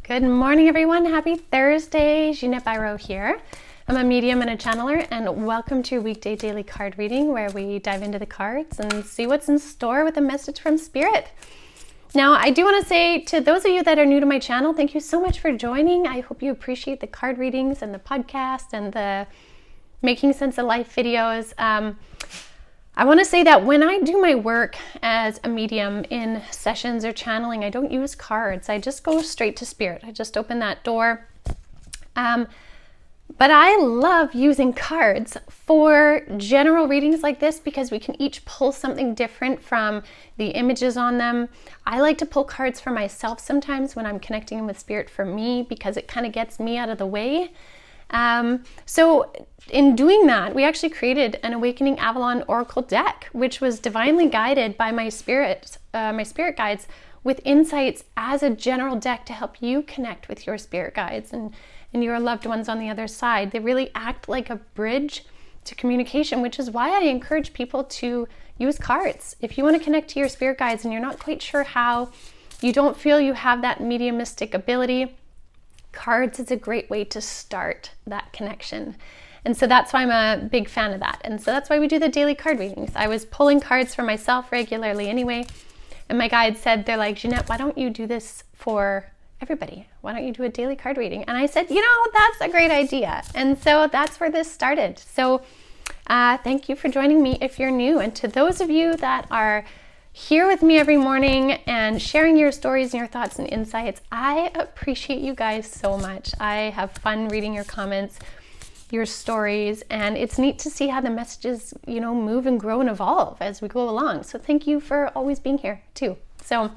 Good morning, everyone. Happy Thursday. Jeanette Biro here. I'm a medium and a channeler, and welcome to Weekday Daily Card Reading, where we dive into the cards and see what's in store with a message from Spirit. Now, I do want to say to those of you that are new to my channel, thank you so much for joining. I hope you appreciate the card readings and the podcast and the Making Sense of Life videos. I want to say that when I do my work as a medium in sessions or channeling, I don't use cards. I just go straight to Spirit. I just open that door. But I love using cards for general readings like this because we can each pull something different from the images on them. I like to pull cards for myself sometimes when I'm connecting with Spirit for me because it kind of gets me out of the way. So in doing that, we actually created an Awakening Avalon Oracle deck, which was divinely guided by my spirit guides with insights as a general deck to help you connect with your spirit guides and your loved ones on the other side. They really act like a bridge to communication, which is why I encourage people to use cards. If you want to connect to your spirit guides and you're not quite sure how, you don't feel you have that mediumistic ability, cards is a great way to start that connection. And so that's why I'm a big fan of that. And so that's why we do the daily card readings. I was pulling cards for myself regularly anyway. And my guide said, they're like, Jeanette, why don't you do this for everybody? Why don't you do a daily card reading? And I said, that's a great idea. And so that's where this started. So thank you for joining me if you're new. And to those of you that are here with me every morning and sharing your stories and your thoughts and insights, I appreciate you guys so much. I have fun reading your comments, your stories, and it's neat to see how the messages, move and grow and evolve as we go along. So thank you for always being here too. So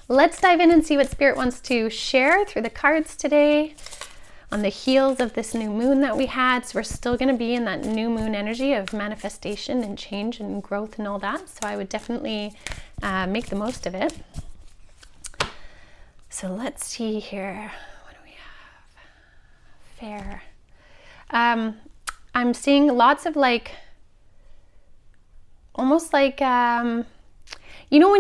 let's dive in and see what Spirit wants to share through the cards today on the heels of this new moon that we had. So we're still going to be in that new moon energy of manifestation and change and growth and all that. So I would definitely make the most of it. So let's see here. What do we have? Fair. I'm seeing lots of almost like, when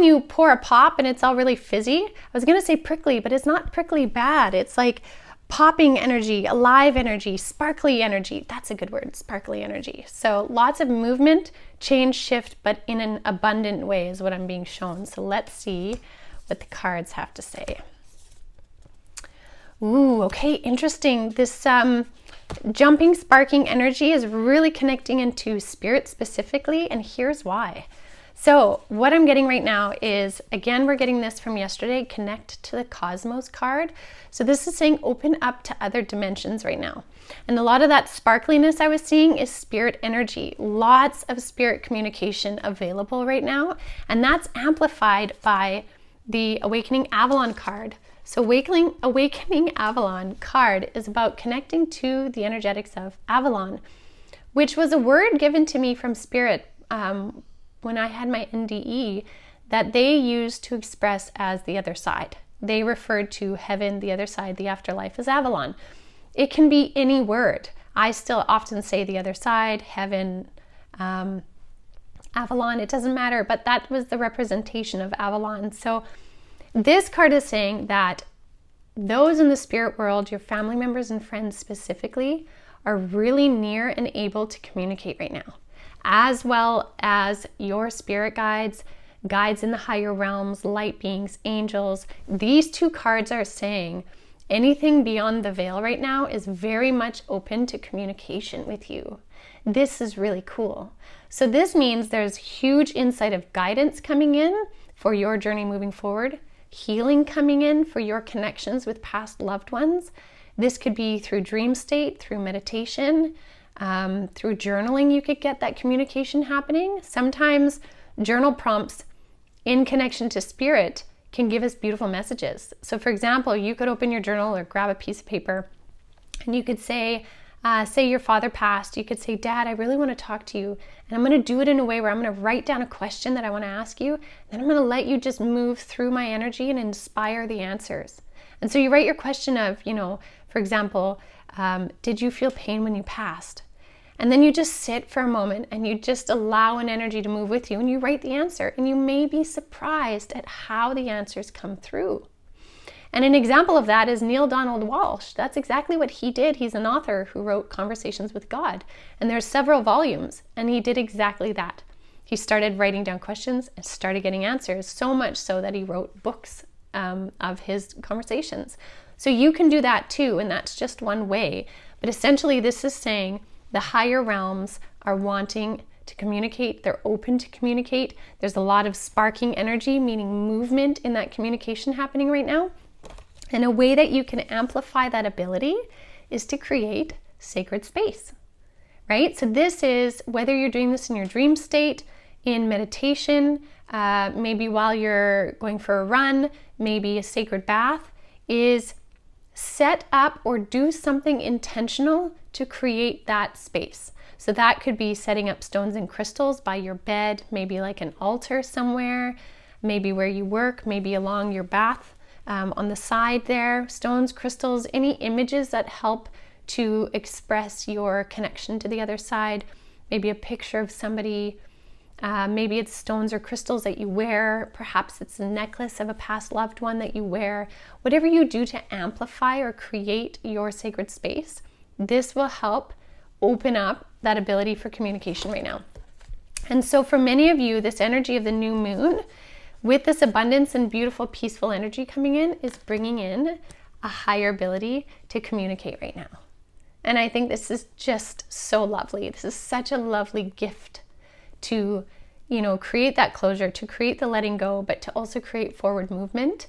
you pour a pop and it's all really fizzy? I was going to say prickly, but it's not prickly bad. It's like popping energy, alive energy, sparkly energy. That's a good word, sparkly energy. So lots of movement, change, shift, but in an abundant way is what I'm being shown. So let's see what the cards have to say. Ooh, okay, interesting. This jumping, sparking energy is really connecting into Spirit specifically, and here's why. So what I'm getting right now is, again, we're getting this from yesterday, connect to the cosmos card. So this is saying open up to other dimensions right now. And a lot of that sparkliness I was seeing is Spirit energy. Lots of Spirit communication available right now. And that's amplified by the Awakening Avalon card. So Awakening Avalon card is about connecting to the energetics of Avalon, which was a word given to me from Spirit when I had my NDE that they used to express as the other side. They referred to heaven, the other side, the afterlife as Avalon. It can be any word. I still often say the other side, heaven, Avalon, it doesn't matter, but that was the representation of Avalon. So this card is saying that those in the spirit world, your family members and friends specifically, are really near and able to communicate right now, as well as your spirit guides, guides in the higher realms, light beings, angels. These two cards are saying anything beyond the veil right now is very much open to communication with you. This is really cool. So this means there's huge insight of guidance coming in for your journey moving forward, healing coming in for your connections with past loved ones. This could be through dream state, through meditation, through journaling. You could get that communication happening. Sometimes journal prompts in connection to Spirit can give us beautiful messages. So for example, you could open your journal or grab a piece of paper and you could say your father passed. You could say, Dad, I really want to talk to you. And I'm going to do it in a way where I'm going to write down a question that I want to ask you. Then I'm going to let you just move through my energy and inspire the answers. And so you write your question of, for example, did you feel pain when you passed? And then you just sit for a moment and you just allow an energy to move with you and you write the answer. And you may be surprised at how the answers come through. And an example of that is Neil Donald Walsh. That's exactly what he did. He's an author who wrote Conversations with God. And there's several volumes, and he did exactly that. He started writing down questions and started getting answers, so much so that he wrote books of his conversations. So you can do that too, and that's just one way. But essentially, this is saying the higher realms are wanting to communicate. They're open to communicate. There's a lot of sparking energy, meaning movement in that communication happening right now. And a way that you can amplify that ability is to create sacred space, right? So this is whether you're doing this in your dream state, in meditation, maybe while you're going for a run, maybe a sacred bath, is set up or do something intentional to create that space. So that could be setting up stones and crystals by your bed, maybe like an altar somewhere, maybe where you work, maybe along your bath on the side there, stones, crystals, any images that help to express your connection to the other side, maybe a picture of somebody, maybe it's stones or crystals that you wear, perhaps it's a necklace of a past loved one that you wear. Whatever you do to amplify or create your sacred space, this will help open up that ability for communication right now. And so for many of you, this energy of the new moon, with this abundance and beautiful, peaceful energy coming in, is bringing in a higher ability to communicate right now. And I think this is just so lovely. This is such a lovely gift to, create that closure, to create the letting go, but to also create forward movement.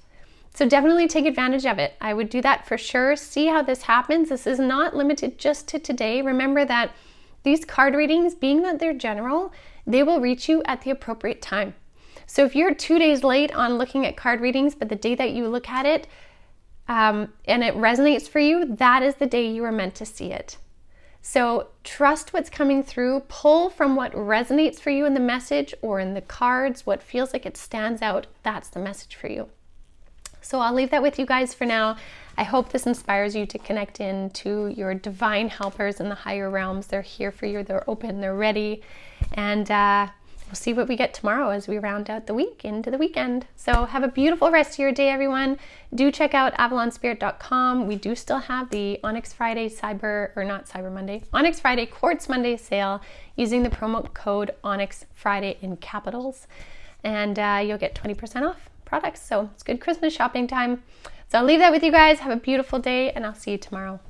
So definitely take advantage of it. I would do that for sure. See how this happens. This is not limited just to today. Remember that these card readings, being that they're general, they will reach you at the appropriate time. So if you're 2 days late on looking at card readings, but the day that you look at it and it resonates for you, that is the day you were meant to see it. So trust what's coming through, pull from what resonates for you in the message or in the cards, what feels like it stands out, that's the message for you. So I'll leave that with you guys for now. I hope this inspires you to connect in to your divine helpers in the higher realms. They're here for you, they're open, they're ready. And we'll see what we get tomorrow as we round out the week into the weekend. So have a beautiful rest of your day, everyone. Do check out avalonspirit.com. We do still have the Onyx Friday Onyx Friday Quartz Monday sale using the promo code Onyx Friday in capitals. And you'll get 20% off products. So it's good Christmas shopping time. So I'll leave that with you guys. Have a beautiful day and I'll see you tomorrow.